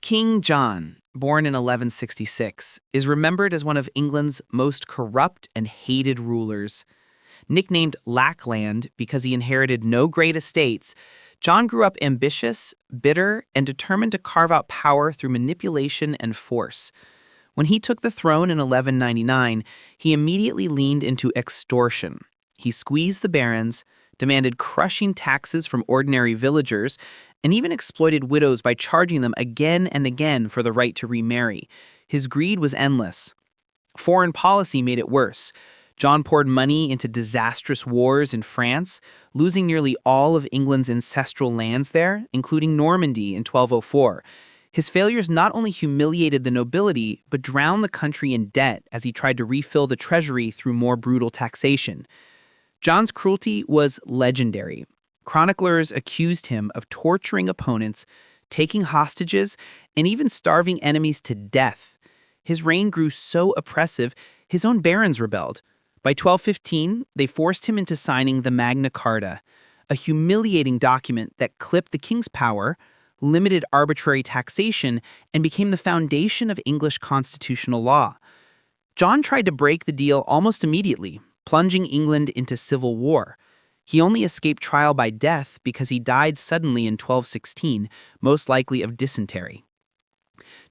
King John, born in 1166, is remembered as one of England's most corrupt and hated rulers. Nicknamed Lackland because he inherited no great estates, John grew up ambitious, bitter, and determined to carve out power through manipulation and force. When he took the throne in 1199, he immediately leaned into extortion. He squeezed the barons, demanded crushing taxes from ordinary villagers, and even exploited widows by charging them again and again for the right to remarry. His greed was endless. Foreign policy made it worse. John poured money into disastrous wars in France, losing nearly all of England's ancestral lands there, including Normandy in 1204. His failures not only humiliated the nobility, but drowned the country in debt as he tried to refill the treasury through more brutal taxation. John's cruelty was legendary. Chroniclers accused him of torturing opponents, taking hostages, and even starving enemies to death. His reign grew so oppressive, his own barons rebelled. By 1215, they forced him into signing the Magna Carta, a humiliating document that clipped the king's power, limited arbitrary taxation, and became the foundation of English constitutional law. John tried to break the deal almost immediately, plunging England into civil war. He only escaped trial by death because he died suddenly in 1216, most likely of dysentery.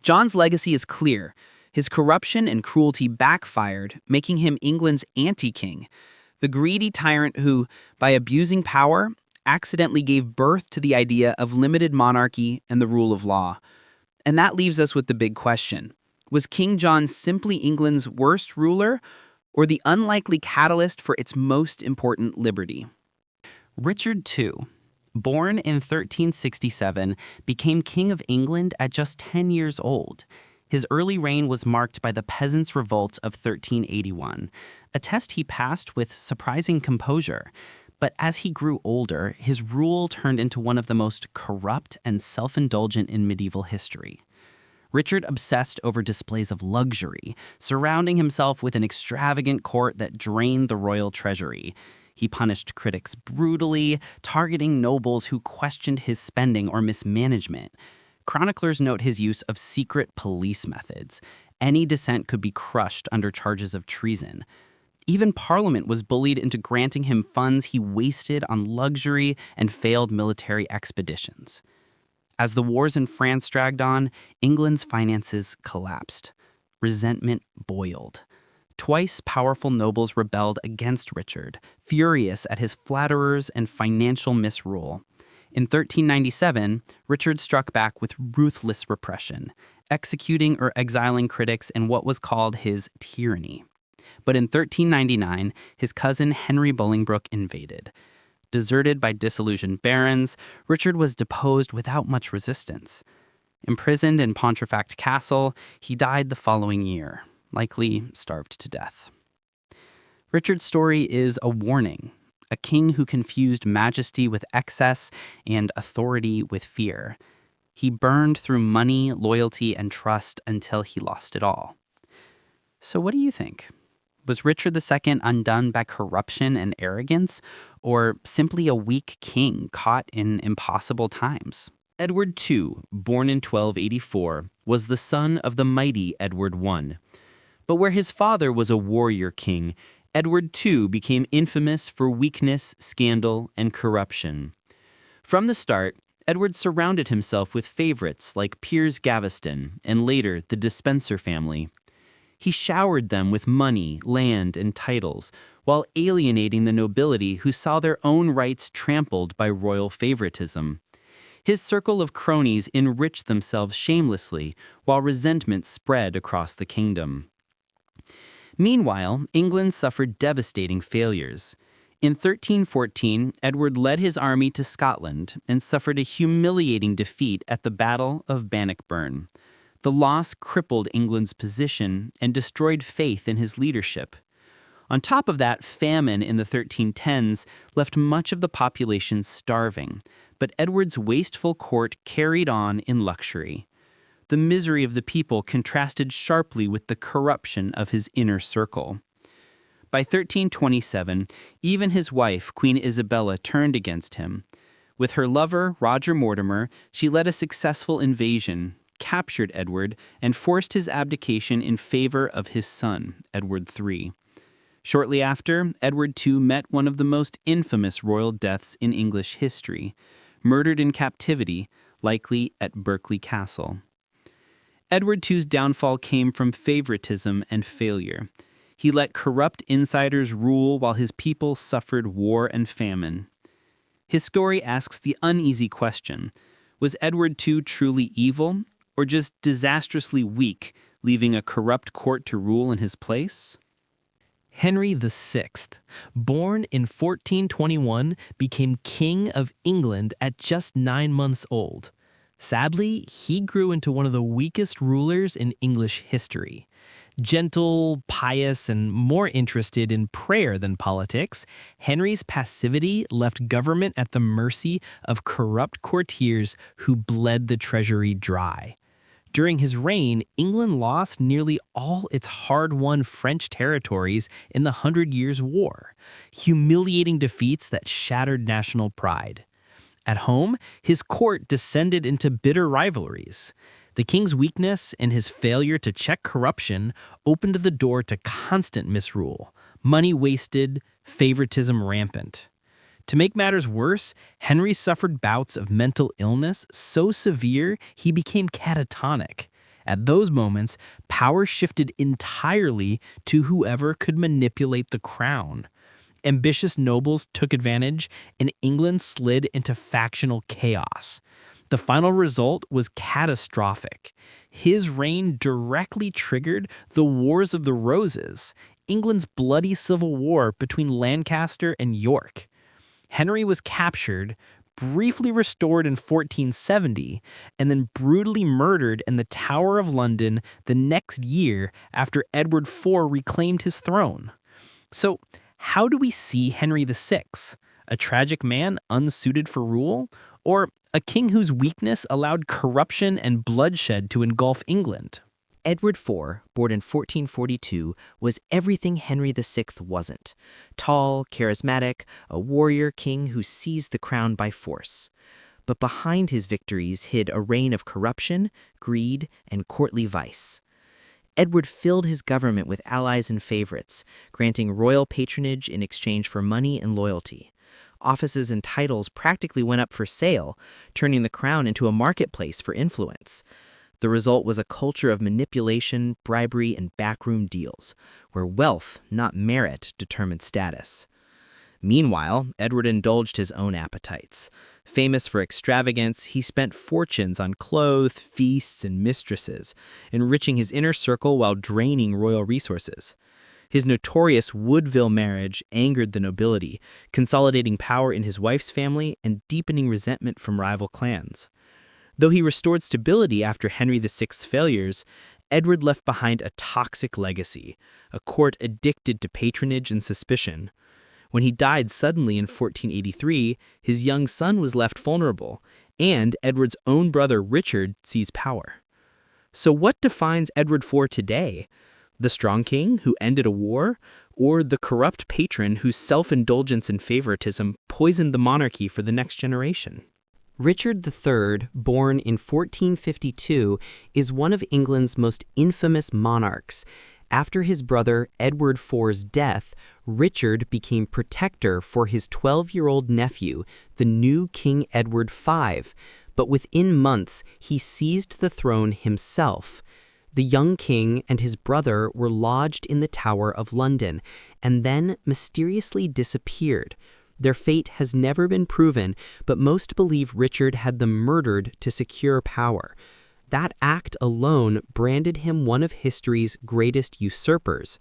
John's legacy is clear. His corruption and cruelty backfired, making him England's anti-king, the greedy tyrant who, by abusing power, accidentally gave birth to the idea of limited monarchy and the rule of law. And that leaves us with the big question. Was King John simply England's worst ruler, or the unlikely catalyst for its most important liberty? Richard II, born in 1367, became King of England at just 10 years old. His early reign was marked by the Peasants' Revolt of 1381, a test he passed with surprising composure. But as he grew older, his rule turned into one of the most corrupt and self-indulgent in medieval history. Richard obsessed over displays of luxury, surrounding himself with an extravagant court that drained the royal treasury. He punished critics brutally, targeting nobles who questioned his spending or mismanagement. Chroniclers note his use of secret police methods. Any dissent could be crushed under charges of treason. Even Parliament was bullied into granting him funds he wasted on luxury and failed military expeditions. As the wars in France dragged on, England's finances collapsed. Resentment boiled. Twice powerful nobles rebelled against Richard, furious at his flatterers and financial misrule. In 1397, Richard struck back with ruthless repression, executing or exiling critics in what was called his tyranny. But in 1399, his cousin Henry Bolingbroke invaded. Deserted by disillusioned barons, Richard was deposed without much resistance. Imprisoned in Pontefract Castle, he died the following year, likely starved to death. Richard's story is a warning, a king who confused majesty with excess and authority with fear. He burned through money, loyalty, and trust until he lost it all. So what do you think? Was Richard II undone by corruption and arrogance, or simply a weak king caught in impossible times? Edward II, born in 1284, was the son of the mighty Edward I. But where his father was a warrior king, Edward II became infamous for weakness, scandal, and corruption. From the start, Edward surrounded himself with favorites like Piers Gaveston and later the Despencer family. He showered them with money, land, and titles, while alienating the nobility who saw their own rights trampled by royal favoritism. His circle of cronies enriched themselves shamelessly, while resentment spread across the kingdom. Meanwhile, England suffered devastating failures. In 1314, Edward led his army to Scotland and suffered a humiliating defeat at the Battle of Bannockburn. The loss crippled England's position and destroyed faith in his leadership. On top of that, famine in the 1310s left much of the population starving, but Edward's wasteful court carried on in luxury. The misery of the people contrasted sharply with the corruption of his inner circle. By 1327, even his wife, Queen Isabella, turned against him. With her lover, Roger Mortimer, she led a successful invasion, captured Edward and forced his abdication in favor of his son, Edward III. Shortly after, Edward II met one of the most infamous royal deaths in English history, murdered in captivity, likely at Berkeley Castle. Edward II's downfall came from favoritism and failure. He let corrupt insiders rule while his people suffered war and famine. His story asks the uneasy question: was Edward II truly evil, or just disastrously weak, leaving a corrupt court to rule in his place? Henry VI, born in 1421, became King of England at just 9 months old. Sadly, he grew into one of the weakest rulers in English history. Gentle, pious, and more interested in prayer than politics, Henry's passivity left government at the mercy of corrupt courtiers who bled the treasury dry. During his reign, England lost nearly all its hard-won French territories in the 100 Years' War, humiliating defeats that shattered national pride. At home, his court descended into bitter rivalries. The king's weakness and his failure to check corruption opened the door to constant misrule, money wasted, favoritism rampant. To make matters worse, Henry suffered bouts of mental illness so severe he became catatonic. At those moments, power shifted entirely to whoever could manipulate the crown. Ambitious nobles took advantage, and England slid into factional chaos. The final result was catastrophic. His reign directly triggered the Wars of the Roses, England's bloody civil war between Lancaster and York. Henry was captured, briefly restored in 1470, and then brutally murdered in the Tower of London the next year after Edward IV reclaimed his throne. So, how do we see Henry VI? A tragic man unsuited for rule? Or a king whose weakness allowed corruption and bloodshed to engulf England? Edward IV, born in 1442, was everything Henry VI wasn't. Tall, charismatic, a warrior king who seized the crown by force. But behind his victories hid a reign of corruption, greed, and courtly vice. Edward filled his government with allies and favorites, granting royal patronage in exchange for money and loyalty. Offices and titles practically went up for sale, turning the crown into a marketplace for influence. The result was a culture of manipulation, bribery, and backroom deals, where wealth, not merit, determined status. Meanwhile, Edward indulged his own appetites. Famous for extravagance, he spent fortunes on clothes, feasts, and mistresses, enriching his inner circle while draining royal resources. His notorious Woodville marriage angered the nobility, consolidating power in his wife's family and deepening resentment from rival clans. Though he restored stability after Henry VI's failures, Edward left behind a toxic legacy, a court addicted to patronage and suspicion. When he died suddenly in 1483, his young son was left vulnerable, and Edward's own brother Richard seized power. So what defines Edward IV today? The strong king who ended a war, or the corrupt patron whose self-indulgence and favoritism poisoned the monarchy for the next generation? Richard III, born in 1452, is one of England's most infamous monarchs. After his brother Edward IV's death, Richard became protector for his 12-year-old nephew, the new King Edward V, but within months he seized the throne himself. The young king and his brother were lodged in the Tower of London and then mysteriously disappeared. Their fate has never been proven, but most believe Richard had them murdered to secure power. That act alone branded him one of history's greatest usurpers.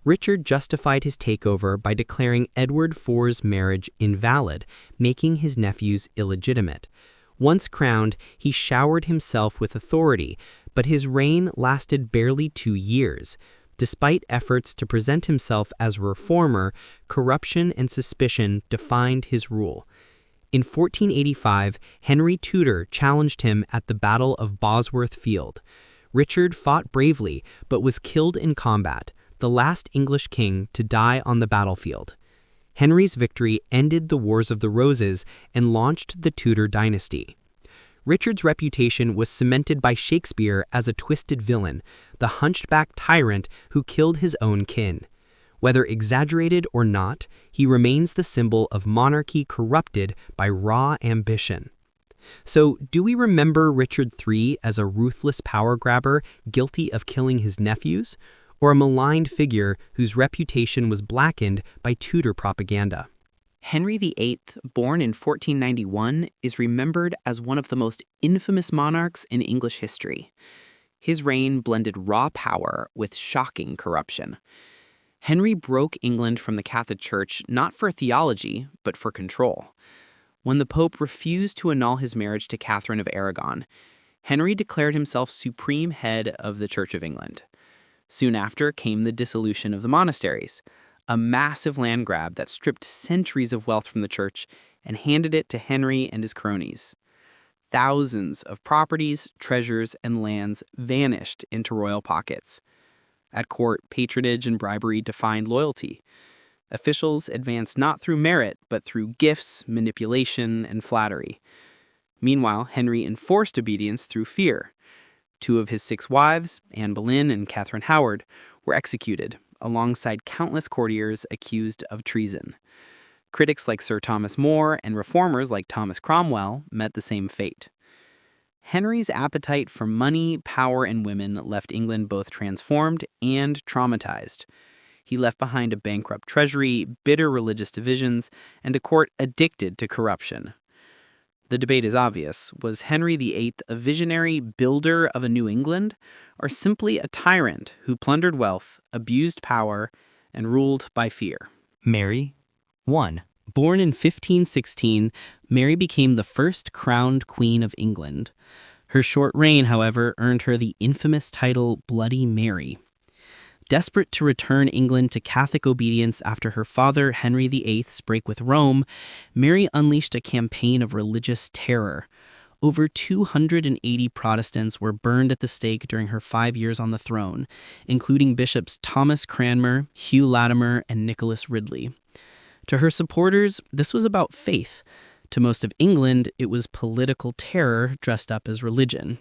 Richard justified his takeover by declaring Edward IV's marriage invalid, making his nephews illegitimate. Once crowned, he showered himself with authority, but his reign lasted barely 2 years. Despite efforts to present himself as a reformer, corruption and suspicion defined his rule. In 1485, Henry Tudor challenged him at the Battle of Bosworth Field. Richard fought bravely, but was killed in combat, the last English king to die on the battlefield. Henry's victory ended the Wars of the Roses and launched the Tudor dynasty. Richard's reputation was cemented by Shakespeare as a twisted villain, the hunchback tyrant who killed his own kin. Whether exaggerated or not, he remains the symbol of monarchy corrupted by raw ambition. So, do we remember Richard III as a ruthless power grabber guilty of killing his nephews, or a maligned figure whose reputation was blackened by Tudor propaganda? Henry VIII, born in 1491, is remembered as one of the most infamous monarchs in English history. His reign blended raw power with shocking corruption. Henry broke England from the Catholic Church not for theology, but for control. When the Pope refused to annul his marriage to Catherine of Aragon, Henry declared himself supreme head of the Church of England. Soon after came the dissolution of the monasteries, a massive land grab that stripped centuries of wealth from the church and handed it to Henry and his cronies. Thousands of properties, treasures, and lands vanished into royal pockets. At court, patronage and bribery defined loyalty. Officials advanced not through merit, but through gifts, manipulation, and flattery. Meanwhile, Henry enforced obedience through fear. 2 of his 6 wives, Anne Boleyn and Catherine Howard, were executed, alongside countless courtiers accused of treason. Critics like Sir Thomas More and reformers like Thomas Cromwell met the same fate. Henry's appetite for money, power, and women left England both transformed and traumatized. He left behind a bankrupt treasury, bitter religious divisions, and a court addicted to corruption. The debate is obvious. Was Henry VIII a visionary builder of a New England, or simply a tyrant who plundered wealth, abused power, and ruled by fear? Mary 1. Born in 1516, Mary became the first crowned Queen of England. Her short reign, however, earned her the infamous title Bloody Mary. Desperate to return England to Catholic obedience after her father Henry VIII's break with Rome, Mary unleashed a campaign of religious terror. Over 280 Protestants were burned at the stake during her 5 years on the throne, including Bishops Thomas Cranmer, Hugh Latimer, and Nicholas Ridley. To her supporters, this was about faith. To most of England, it was political terror dressed up as religion.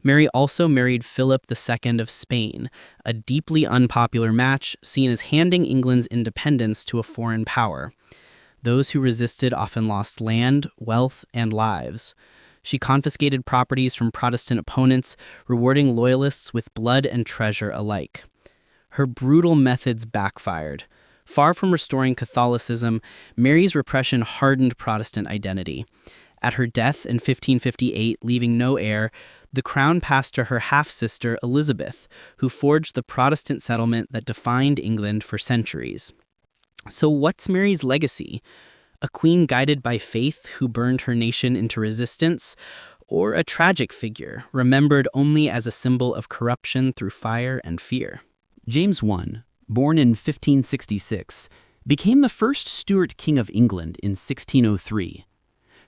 Mary also married Philip II of Spain, a deeply unpopular match seen as handing England's independence to a foreign power. Those who resisted often lost land, wealth, and lives. She confiscated properties from Protestant opponents, rewarding loyalists with blood and treasure alike. Her brutal methods backfired. Far from restoring Catholicism, Mary's repression hardened Protestant identity. At her death in 1558, leaving no heir, the crown passed to her half-sister Elizabeth, who forged the Protestant settlement that defined England for centuries. So what's Mary's legacy? A queen guided by faith who burned her nation into resistance? Or a tragic figure, remembered only as a symbol of corruption through fire and fear? James I, born in 1566, became the first Stuart King of England in 1603.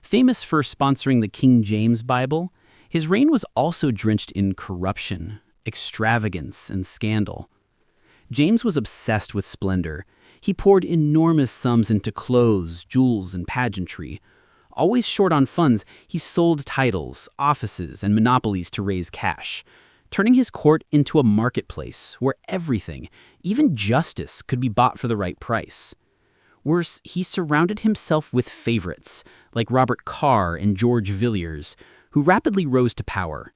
Famous for sponsoring the King James Bible, his reign was also drenched in corruption, extravagance, and scandal. James was obsessed with splendor. He poured enormous sums into clothes, jewels, and pageantry. Always short on funds, he sold titles, offices, and monopolies to raise cash, turning his court into a marketplace where everything, even justice, could be bought for the right price. Worse, he surrounded himself with favorites, like Robert Carr and George Villiers, who rapidly rose to power.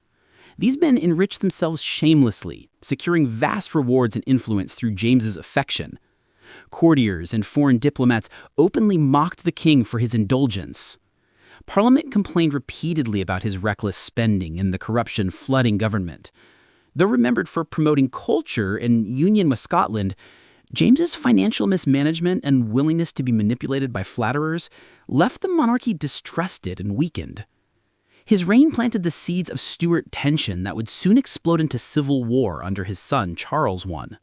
These men enriched themselves shamelessly, securing vast rewards and influence through James's affection. Courtiers and foreign diplomats openly mocked the king for his indulgence. Parliament complained repeatedly about his reckless spending and the corruption flooding government. Though remembered for promoting culture and union with Scotland, James's financial mismanagement and willingness to be manipulated by flatterers left the monarchy distrusted and weakened. His reign planted the seeds of Stuart tension that would soon explode into civil war under his son, Charles I.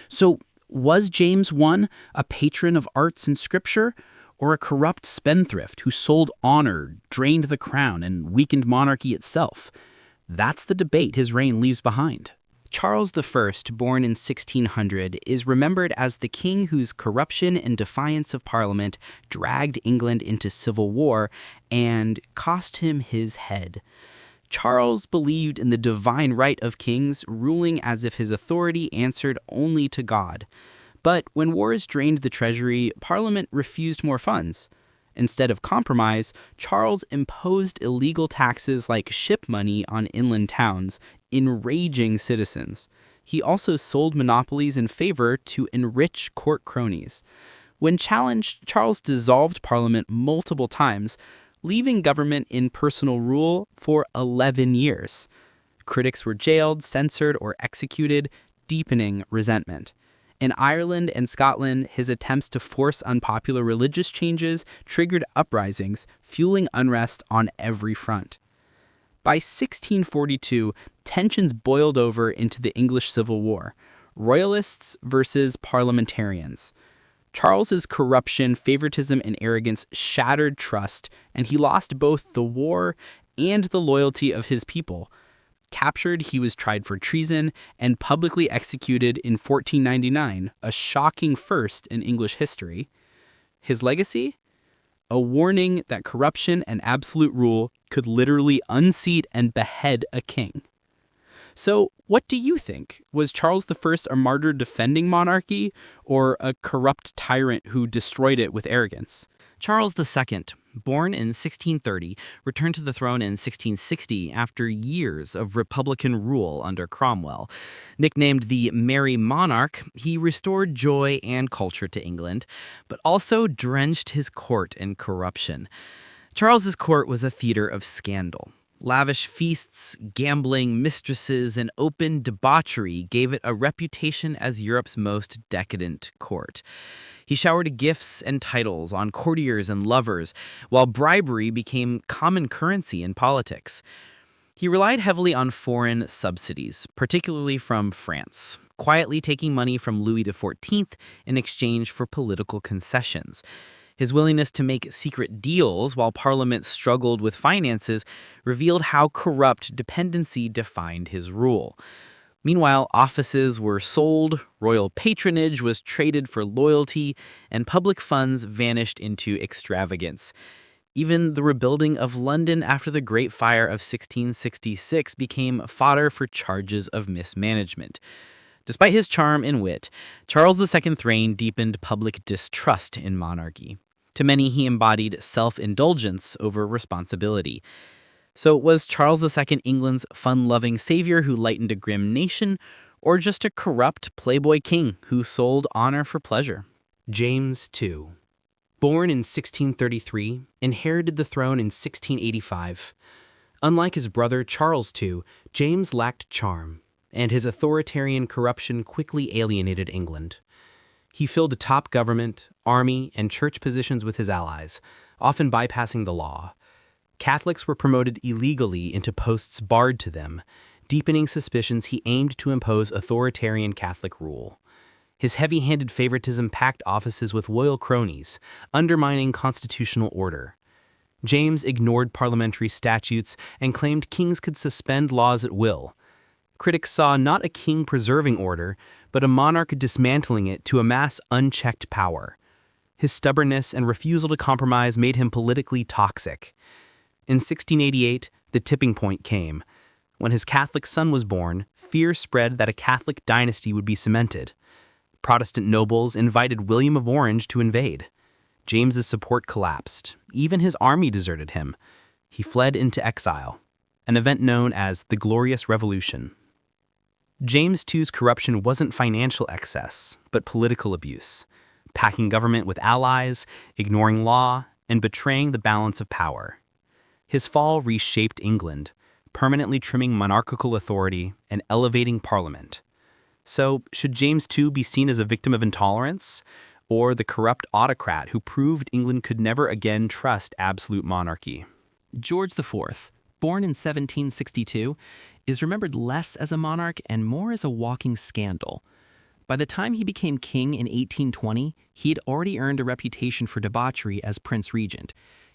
So, was James I a patron of arts and scripture, or a corrupt spendthrift who sold honor, drained the crown, and weakened monarchy itself? That's the debate his reign leaves behind. Charles I, born in 1600, is remembered as the king whose corruption and defiance of Parliament dragged England into civil war and cost him his head. Charles believed in the divine right of kings, ruling as if his authority answered only to God. But when wars drained the treasury, Parliament refused more funds. Instead of compromise, Charles imposed illegal taxes like ship money on inland towns, enraging citizens. He also sold monopolies in favor to enrich court cronies. When challenged, Charles dissolved Parliament multiple times, leaving government in personal rule for 11 years. Critics were jailed, censored, or executed, deepening resentment. In Ireland and Scotland, his attempts to force unpopular religious changes triggered uprisings, fueling unrest on every front. By 1642, tensions boiled over into the English Civil War, royalists versus parliamentarians. Charles's corruption, favoritism, and arrogance shattered trust, and he lost both the war and the loyalty of his people. Captured, he was tried for treason and publicly executed in 1499, a shocking first in English history. His legacy? A warning that corruption and absolute rule could literally unseat and behead a king. So, what do you think? Was Charles I a martyr defending monarchy, or a corrupt tyrant who destroyed it with arrogance? Charles II, born in 1630, returned to the throne in 1660 after years of Republican rule under Cromwell. Nicknamed the Merry Monarch, he restored joy and culture to England, but also drenched his court in corruption. Charles's court was a theater of scandal. Lavish feasts, gambling, mistresses, and open debauchery gave it a reputation as Europe's most decadent court. He showered gifts and titles on courtiers and lovers, while bribery became common currency in politics. He relied heavily on foreign subsidies, particularly from France, quietly taking money from Louis XIV in exchange for political concessions. His willingness to make secret deals while Parliament struggled with finances revealed how corrupt dependency defined his rule. Meanwhile, offices were sold, royal patronage was traded for loyalty, and public funds vanished into extravagance. Even the rebuilding of London after the Great Fire of 1666 became fodder for charges of mismanagement. Despite his charm and wit, Charles II's reign deepened public distrust in monarchy. To many, he embodied self-indulgence over responsibility. So was Charles II England's fun-loving savior who lightened a grim nation, or just a corrupt playboy king who sold honor for pleasure? James II, born in 1633, inherited the throne in 1685. Unlike his brother Charles II, James lacked charm, and his authoritarian corruption quickly alienated England. He filled top government, army, and church positions with his allies, often bypassing the law. Catholics were promoted illegally into posts barred to them, deepening suspicions he aimed to impose authoritarian Catholic rule. His heavy-handed favoritism packed offices with loyal cronies, undermining constitutional order. James ignored parliamentary statutes and claimed kings could suspend laws at will. Critics saw not a king preserving order, but a monarch dismantling it to amass unchecked power. His stubbornness and refusal to compromise made him politically toxic. In 1688, the tipping point came. When his Catholic son was born, fear spread that a Catholic dynasty would be cemented. Protestant nobles invited William of Orange to invade. James's support collapsed. Even his army deserted him. He fled into exile, an event known as the Glorious Revolution. James II's corruption wasn't financial excess, but political abuse, packing government with allies, ignoring law, and betraying the balance of power. His fall reshaped England, permanently trimming monarchical authority and elevating Parliament. So, should James II be seen as a victim of intolerance, or the corrupt autocrat who proved England could never again trust absolute monarchy? George IV, born in 1762, is remembered less as a monarch and more as a walking scandal. By the time he became king in 1820, he had already earned a reputation for debauchery as Prince Regent.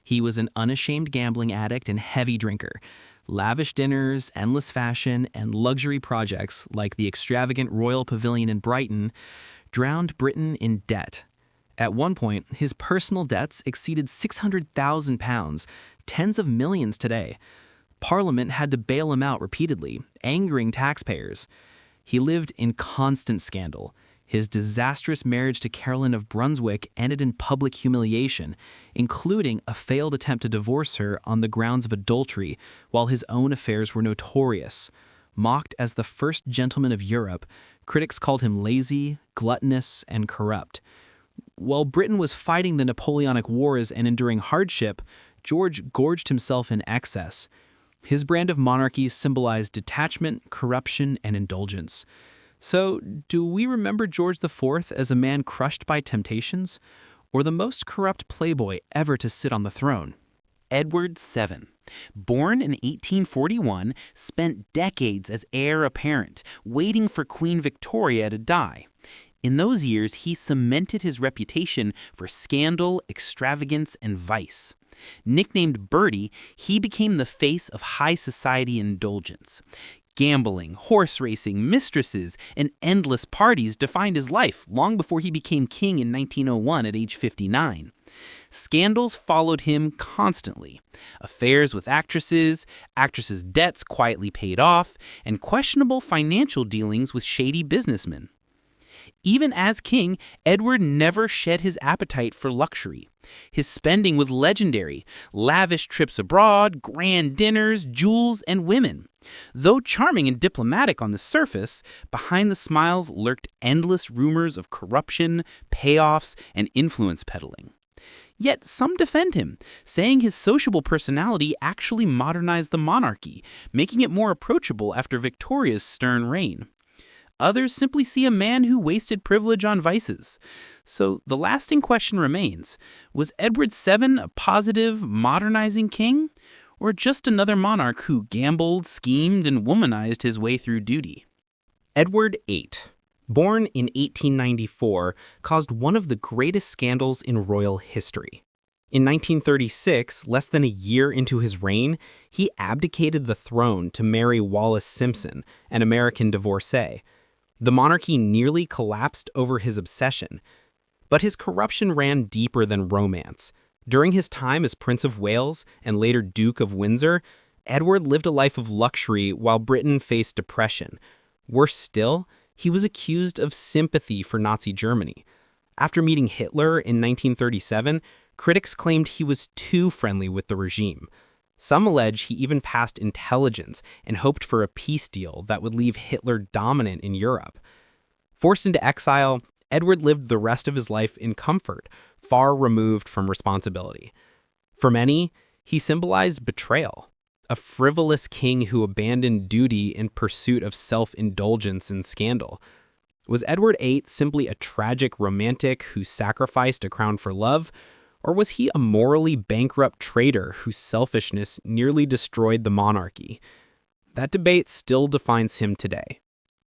He was an unashamed gambling addict and heavy drinker. Lavish dinners, endless fashion, and luxury projects like the extravagant Royal Pavilion in Brighton drowned Britain in debt. At one point, his personal debts exceeded £600,000, tens of millions today. Parliament had to bail him out repeatedly, angering taxpayers. He lived in constant scandal. His disastrous marriage to Caroline of Brunswick ended in public humiliation, including a failed attempt to divorce her on the grounds of adultery, while his own affairs were notorious. Mocked as the first gentleman of Europe, critics called him lazy, gluttonous, and corrupt. While Britain was fighting the Napoleonic Wars and enduring hardship, George gorged himself in excess. His brand of monarchy symbolized detachment, corruption, and indulgence. So, do we remember George IV as a man crushed by temptations, or the most corrupt playboy ever to sit on the throne? Edward VII, born in 1841, spent decades as heir apparent, waiting for Queen Victoria to die. In those years, he cemented his reputation for scandal, extravagance, and vice. Nicknamed Bertie, he became the face of high society indulgence. Gambling, horse racing, mistresses, and endless parties defined his life long before he became king in 1901 at age 59. Scandals followed him constantly. Affairs with actresses debts quietly paid off, and questionable financial dealings with shady businessmen. Even as king, Edward never shed his appetite for luxury. His spending was legendary: lavish trips abroad, grand dinners, jewels, and women. Though charming and diplomatic on the surface, behind the smiles lurked endless rumors of corruption, payoffs, and influence peddling. Yet some defend him, saying his sociable personality actually modernized the monarchy, making it more approachable after Victoria's stern reign. Others simply see a man who wasted privilege on vices. So the lasting question remains, was Edward VII a positive, modernizing king, or just another monarch who gambled, schemed, and womanized his way through duty? Edward VIII, born in 1894, caused one of the greatest scandals in royal history. In 1936, less than a year into his reign, he abdicated the throne to marry Wallis Simpson, an American divorcee. The monarchy nearly collapsed over his obsession. But his corruption ran deeper than romance. During his time as Prince of Wales and later Duke of Windsor, Edward lived a life of luxury while Britain faced depression. Worse still, he was accused of sympathy for Nazi Germany. After meeting Hitler in 1937, critics claimed he was too friendly with the regime. Some allege he even passed intelligence and hoped for a peace deal that would leave Hitler dominant in Europe. Forced into exile, Edward lived the rest of his life in comfort, far removed from responsibility. For many, he symbolized betrayal, a frivolous king who abandoned duty in pursuit of self-indulgence and scandal. Was Edward VIII simply a tragic romantic who sacrificed a crown for love? Or was he a morally bankrupt traitor whose selfishness nearly destroyed the monarchy? That debate still defines him today.